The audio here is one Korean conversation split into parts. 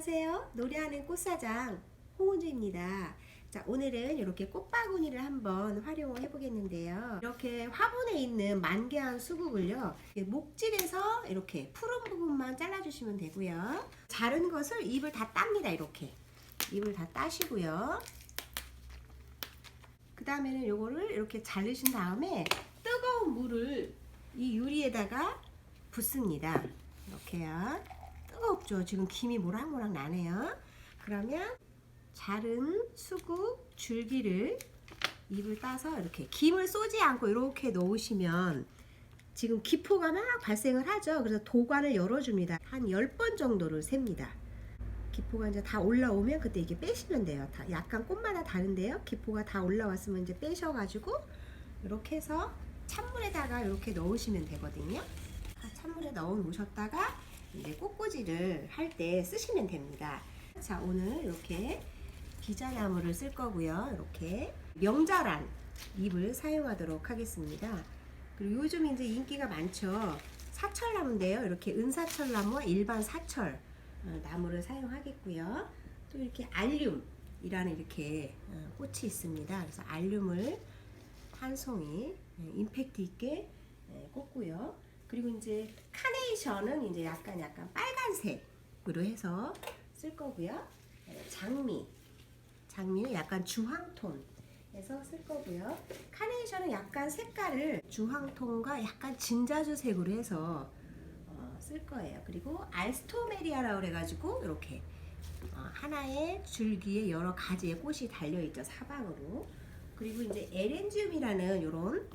안녕하세요. 노래하는 꽃사장 홍은주입니다. 자, 오늘은 이렇게 꽃바구니를 한번 활용을 해보겠는데요. 이렇게 화분에 있는 만개한 수국을요, 목질에서 이렇게 푸른 부분만 잘라주시면 되고요. 자른 것을 잎을 다 땁니다. 이렇게 잎을 다 따시고요. 그 다음에는 요거를 이렇게 자르신 다음에 뜨거운 물을 이 유리에다가 붓습니다. 이렇게요. 뜨겁죠? 지금 김이 모락모락 나네요. 그러면 자른 수국 줄기를 잎을 따서 이렇게 김을 쏘지 않고 이렇게 넣으시면 지금 기포가 막 발생을 하죠. 그래서 도관을 열어줍니다. 한 10번 정도를 셉니다. 기포가 이제 다 올라오면 그때 이게 빼시면 돼요. 다 약간 꽃마다 다른데요. 기포가 다 올라왔으면 이제 빼셔가지고 이렇게 해서 찬물에다가 이렇게 넣으시면 되거든요. 찬물에 넣어 놓으셨다가 이제 꽃꽂이를 할 때 쓰시면 됩니다. 자, 오늘 이렇게 비자나무를 쓸 거고요. 이렇게 명자란 잎을 사용하도록 하겠습니다. 그리고 요즘 이제 인기가 많죠. 사철나무인데요. 이렇게 은사철나무와 일반 사철 나무를 사용하겠고요. 또 이렇게 알륨이라는 이렇게 꽃이 있습니다. 그래서 알륨을 한 송이 임팩트 있게 꽂고요. 그리고 이제 카네이션은 이제 약간 빨간색으로 해서 쓸 거고요. 장미는 약간 주황톤에서 쓸 거고요. 카네이션은 약간 색깔을 주황톤과 약간 진자주색으로 해서 쓸 거예요. 그리고 알스토메리아라고 그래가지고 이렇게 하나의 줄기에 여러 가지의 꽃이 달려있죠. 사방으로. 그리고 이제 에렌지움이라는 이런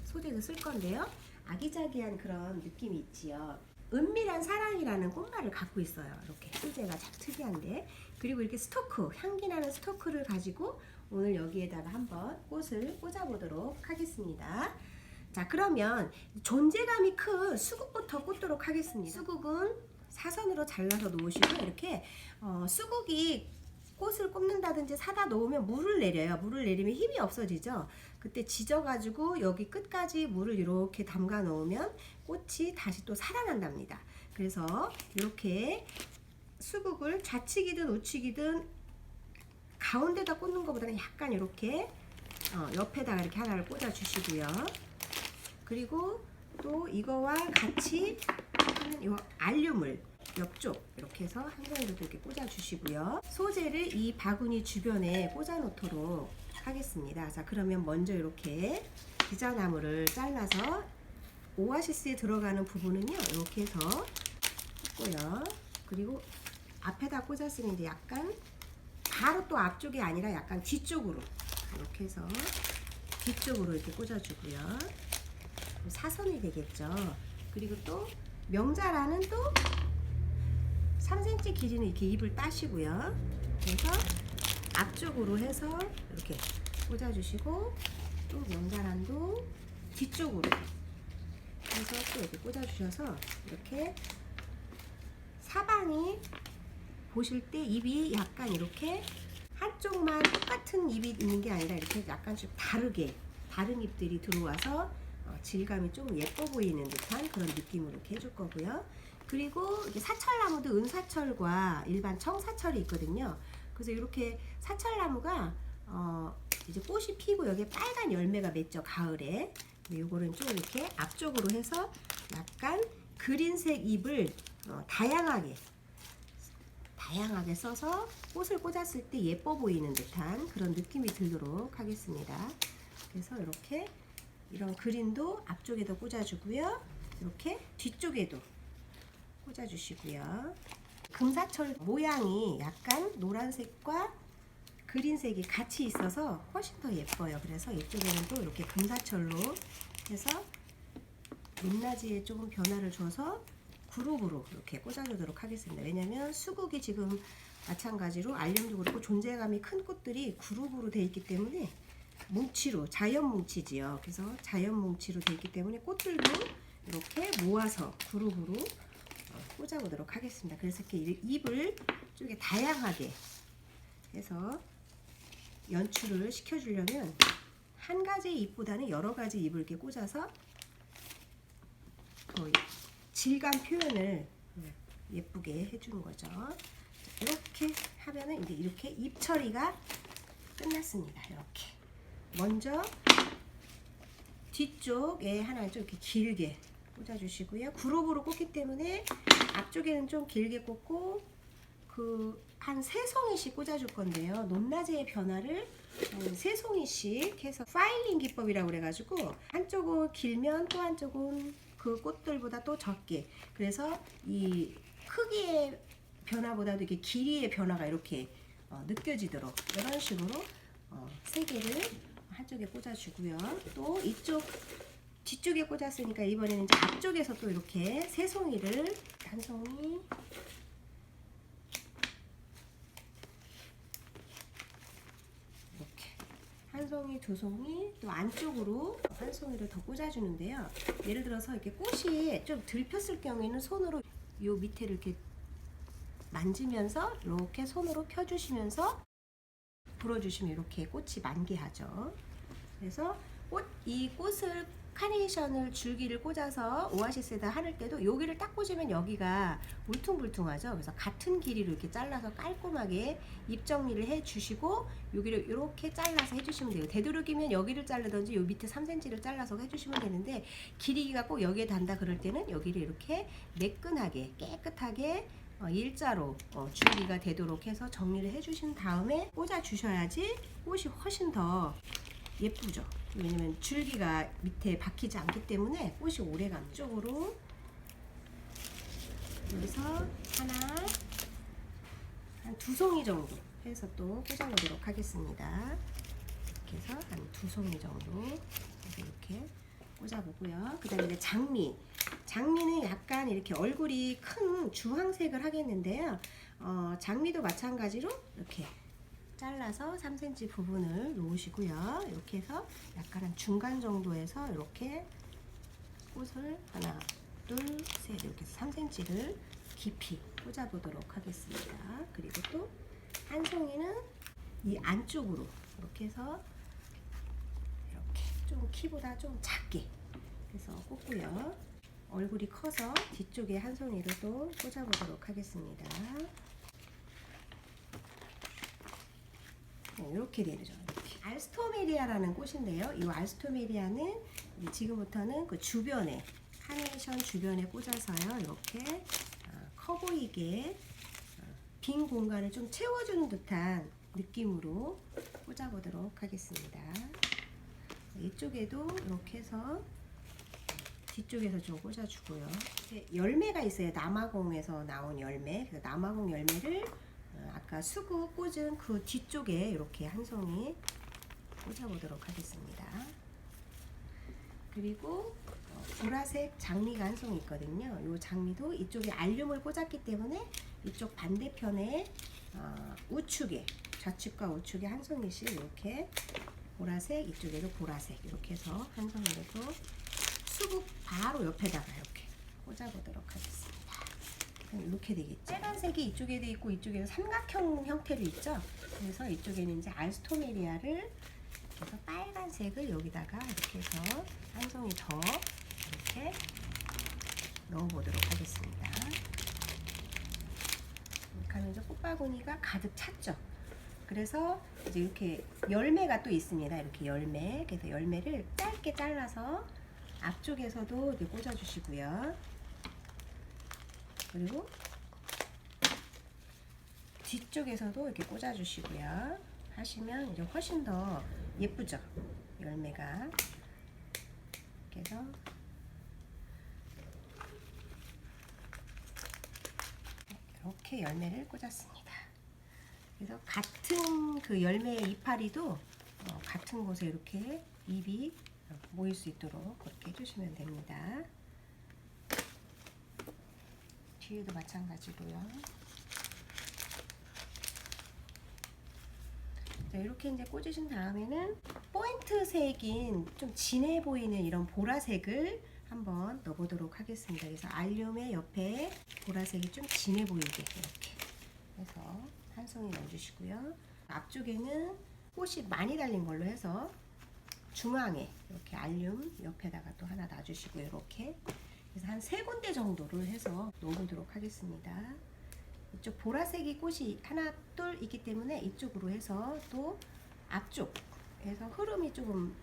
소재를 쓸 건데요. 아기자기한 그런 느낌이 있지요. 은밀한 사랑이라는 꽃말을 갖고 있어요. 이렇게 소재가 참 특이한데. 그리고 이렇게 스토크, 향기나는 스토크를 가지고 오늘 여기에다가 한번 꽃을 꽂아보도록 하겠습니다. 자, 그러면 존재감이 큰 수국부터 꽂도록 하겠습니다. 수국은 사선으로 잘라서 놓으시고 이렇게 수국이 꽃을 꼽는다든지 사다 놓으면 물을 내려요. 물을 내리면 힘이 없어지죠. 그때 지져가지고 여기 끝까지 물을 이렇게 담가 놓으면 꽃이 다시 또 살아난답니다. 그래서 이렇게 수국을 좌측이든 우측이든 가운데다 꽂는 것보다는 약간 이렇게 옆에다가 이렇게 하나를 꽂아 주시고요. 그리고 또 이거와 같이 하는 이 알륨을 옆쪽 이렇게 해서 한 송이로 이렇게 꽂아 주시고요. 소재를 이 바구니 주변에 꽂아 놓도록 하겠습니다. 자, 그러면 먼저 이렇게 비자나무를 잘라서 오아시스에 들어가는 부분은요, 이렇게 해서 꽂고요. 그리고 앞에다 꽂았으면 이제 약간 바로 또 앞쪽이 아니라 약간 뒤쪽으로 이렇게 해서 뒤쪽으로 이렇게 꽂아주고요. 사선이 되겠죠. 그리고 또 명자라는 또 3cm 길이는 이렇게 잎을 따시고요. 그래서 앞쪽으로 해서 이렇게 꽂아주시고 또 명자란도 뒤쪽으로 해서 또 이렇게 꽂아주셔서 이렇게 사방이 보실 때 잎이 약간 이렇게 한쪽만 똑같은 잎이 있는 게 아니라 이렇게 약간씩 다르게 다른 잎들이 들어와서 질감이 좀 예뻐 보이는 듯한 그런 느낌으로 이렇게 해줄 거고요. 그리고 사철나무도 은사철과 일반 청사철이 있거든요. 그래서 이렇게 사철나무가 이제 꽃이 피고 여기에 빨간 열매가 맺죠, 가을에. 요거는 좀 이렇게 앞쪽으로 해서 약간 그린색 잎을 다양하게 써서 꽃을 꽂았을 때 예뻐 보이는 듯한 그런 느낌이 들도록 하겠습니다. 그래서 이렇게 이런 그린도 앞쪽에도 꽂아주고요. 이렇게 뒤쪽에도 꽂아주시고요. 금사철 모양이 약간 노란색과 그린색이 같이 있어서 훨씬 더 예뻐요. 그래서 이쪽에는 또 이렇게 금사철로 해서 민나지에 조금 변화를 줘서 그룹으로 이렇게 꽂아주도록 하겠습니다. 왜냐면 수국이 지금 마찬가지로 알륨도 그렇고 존재감이 큰 꽃들이 그룹으로 되어 있기 때문에 뭉치로, 자연 뭉치지요. 그래서 자연 뭉치로 되어 있기 때문에 꽃들도 이렇게 모아서 그룹으로 꽂아보도록 하겠습니다. 그래서 이렇게 잎을 좀 이렇게 다양하게 해서 연출을 시켜주려면 한 가지 잎보다는 여러 가지 잎을 이렇게 꽂아서 질감 표현을 예쁘게 해주는 거죠. 이렇게 이렇게 하면은 이제 이렇게 입 처리가 끝났습니다. 이렇게 먼저 뒤쪽에 하나 좀 이렇게 길게 꽂아주시고요. 그룹으로 꽂기 때문에 앞쪽에는 좀 길게 꽂고 한 3송이씩 꽂아줄 건데요. 높낮이의 변화를 3송이씩 해서 파일링 기법이라고 그래가지고 한쪽은 길면 또 한쪽은 그 꽃들보다 또 적게, 그래서 이 크기의 변화보다도 이렇게 길이의 변화가 이렇게 느껴지도록 이런 식으로 3개를 한쪽에 꽂아주고요. 또 이쪽 뒤쪽에 꽂았으니까 이번에는 이제 앞쪽에서 또 이렇게 3송이를 한 송이, 이렇게 한 송이, 2송이, 또 안쪽으로 한 송이를 더 꽂아주는데요. 예를 들어서 이렇게 꽃이 좀 들폈을 경우에는 손으로 요 밑에를 이렇게 만지면서 이렇게 손으로 펴주시면서 불어주시면 이렇게 꽃이 만개하죠. 그래서 이 꽃을 카네이션을 줄기를 꽂아서 오아시스에다 하늘 때도 여기를 딱 꽂으면 여기가 울퉁불퉁하죠. 그래서 같은 길이로 이렇게 잘라서 깔끔하게 입 정리를 해 주시고 여기를 이렇게 잘라서 해주시면 돼요. 되도록이면 여기를 자르든지 요 밑에 3cm를 잘라서 해주시면 되는데, 길이가 꼭 여기에 단다 그럴 때는 여기를 이렇게 매끈하게 깨끗하게 일자로 줄기가 되도록 해서 정리를 해주신 다음에 꽂아 주셔야지 꽃이 훨씬 더 예쁘죠. 왜냐면 줄기가 밑에 박히지 않기 때문에 꽃이 오래갑니다. 쪽으로 여기서 하나, 한 2송이 정도 해서 또 꽂아보도록 하겠습니다. 이렇게 해서 한 2송이 정도 이렇게 꽂아보고요. 그 다음에 장미는 약간 이렇게 얼굴이 큰 주황색을 하겠는데요. 장미도 마찬가지로 이렇게 잘라서 3cm 부분을 놓으시고요. 이렇게 해서 약간 한 중간 정도에서 이렇게 꽃을 하나, 둘, 셋 이렇게 3cm를 깊이 꽂아보도록 하겠습니다. 그리고 또 한 송이는 이 안쪽으로 이렇게 해서 이렇게 좀 키보다 좀 작게 해서 꽂고요. 얼굴이 커서 뒤쪽에 한 송이를 또 꽂아보도록 하겠습니다. 이렇게 되죠. 이렇게. 알스토메리아라는 꽃인데요. 이 알스토메리아는 지금부터는 그 주변에 카네이션 주변에 꽂아서요. 이렇게 커 보이게 빈 공간을 좀 채워주는 듯한 느낌으로 꽂아보도록 하겠습니다. 이쪽에도 이렇게 해서 뒤쪽에서 좀 꽂아주고요. 열매가 있어요. 남아공에서 나온 열매. 그래서 남아공 열매를 아까 수국 꽂은 그 뒤쪽에 이렇게 한 송이 꽂아보도록 하겠습니다. 그리고 보라색 장미가 한 송이 있거든요. 이 장미도 이쪽에 알륨을 꽂았기 때문에 이쪽 반대편에 우측에, 좌측과 우측에 한 송이씩 이렇게 보라색, 이쪽에도 보라색 이렇게 해서 한 송이를 또 수국 바로 옆에다가 이렇게 꽂아보도록 하겠습니다. 이렇게 되겠죠. 빨간색이 이쪽에도 있고 이쪽에는 삼각형 형태로 있죠. 그래서 이쪽에는 이제 알스토메리아를 그래서 빨간색을 여기다가 이렇게 해서 한 송이 더 이렇게 넣어보도록 하겠습니다. 이렇게 하면 이제 꽃바구니가 가득 찼죠. 그래서 이제 이렇게 열매가 또 있습니다. 이렇게 열매. 그래서 열매를 짧게 잘라서 앞쪽에서도 이렇게 꽂아주시고요. 그리고 뒤쪽에서도 이렇게 꽂아주시고요. 하시면 이제 훨씬 더 예쁘죠. 열매가. 이렇게 해서 이렇게 열매를 꽂았습니다. 그래서 같은 그 열매의 이파리도 같은 곳에 이렇게 잎이 모일 수 있도록 그렇게 해주시면 됩니다. 뒤에도 마찬가지고요. 자, 이렇게 이제 꽂으신 다음에는 포인트 색인 좀 진해 보이는 이런 보라색을 한번 넣어보도록 하겠습니다. 그래서 알륨의 옆에 보라색이 좀 진해 보이게 이렇게 해서 한 송이 넣어주시고요. 앞쪽에는 꽃이 많이 달린 걸로 해서 중앙에 이렇게 알륨 옆에다가 또 하나 놔주시고요. 이렇게 그래서 한 3군데 정도를 해서 넣어보도록 하겠습니다. 이쪽 보라색이 꽃이 하나 둘 있기 때문에 이쪽으로 해서 또 앞쪽에서 흐름이 조금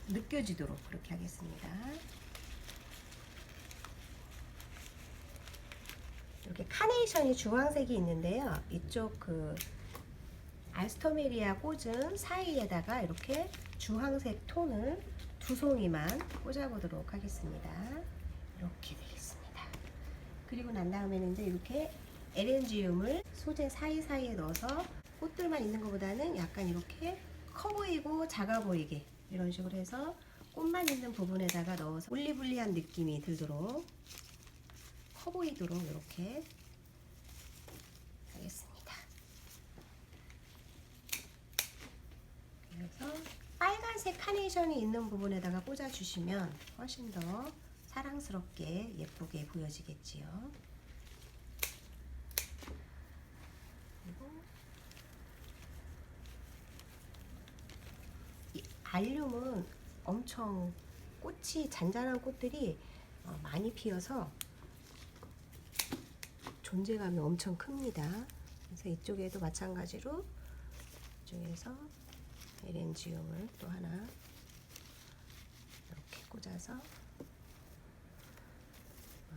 느껴지도록 그렇게 하겠습니다. 이렇게 카네이션이 주황색이 있는데요. 이쪽 그 알스토메리아 꽂은 사이에다가 이렇게 주황색 톤을 두 송이만 꽂아보도록 하겠습니다. 이렇게 되겠습니다. 그리고 난 다음에는 이제 이렇게 에렌지움을 소재 사이사이에 넣어서 꽃들만 있는 것보다는 약간 이렇게 커 보이고 작아 보이게 이런 식으로 해서 꽃만 있는 부분에다가 넣어서 올리블리한 느낌이 들도록 커 보이도록 이렇게 하겠습니다. 그래서 빨간색 카네이션이 있는 부분에다가 꽂아주시면 훨씬 더 사랑스럽게 예쁘게 보여지겠지요. 그리고 이 알륨은 엄청 꽃이 잔잔한 꽃들이 많이 피어서 존재감이 엄청 큽니다. 그래서 이쪽에도 마찬가지로 이쪽에서 에렌지움을 또 하나 이렇게 꽂아서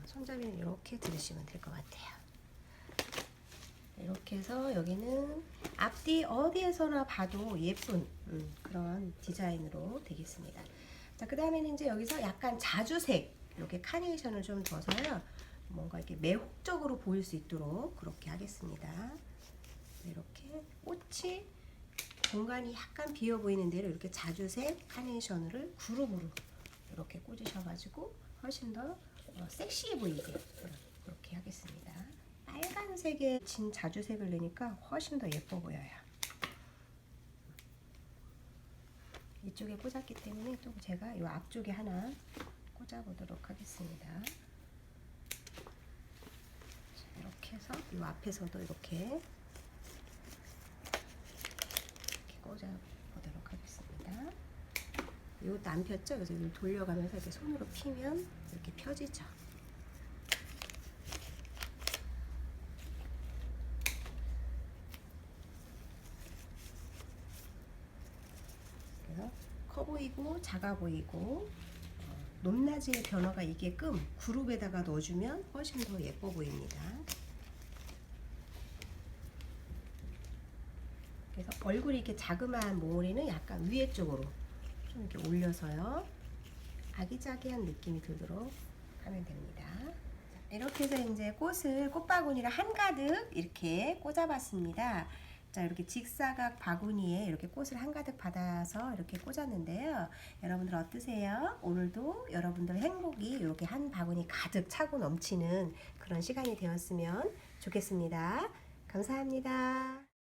손잡이는 이렇게 들으시면 될 것 같아요. 이렇게 해서 여기는 앞뒤 어디에서나 봐도 예쁜 그런 디자인으로 되겠습니다. 자, 그 다음에는 이제 여기서 약간 자주색 이렇게 카네이션을 좀 둬서요. 뭔가 이렇게 매혹적으로 보일 수 있도록 그렇게 하겠습니다. 이렇게 꽃이 공간이 약간 비어 보이는 데로 이렇게 자주색 카네이션을 그룹으로 이렇게 꽂으셔가지고 훨씬 더 섹시해 보이게 이렇게 하겠습니다. 빨간색에 진 자주색을 넣으니까 훨씬 더 예뻐 보여요. 이쪽에 꽂았기 때문에 또 제가 이 앞쪽에 하나 꽂아보도록 하겠습니다. 이렇게 해서 이 앞에서도 이렇게 꽂아보도록 하겠습니다. 이것도 안 폈죠? 그래서 이걸 돌려가면서 이렇게 손으로 피면 이렇게 펴지죠. 그래서 커 보이고 작아 보이고 높낮이의 변화가 있게끔 그룹에다가 넣어주면 훨씬 더 예뻐 보입니다. 그래서 얼굴이 이렇게 자그마한 몽우리는 약간 위에 쪽으로 좀 이렇게 올려서요. 아기자기한 느낌이 들도록 하면 됩니다. 이렇게 해서 이제 꽃바구니를 한가득 이렇게 꽂아봤습니다. 자, 이렇게 직사각 바구니에 이렇게 꽃을 한가득 받아서 이렇게 꽂았는데요. 여러분들 어떠세요? 오늘도 여러분들 행복이 이렇게 한 바구니 가득 차고 넘치는 그런 시간이 되었으면 좋겠습니다. 감사합니다.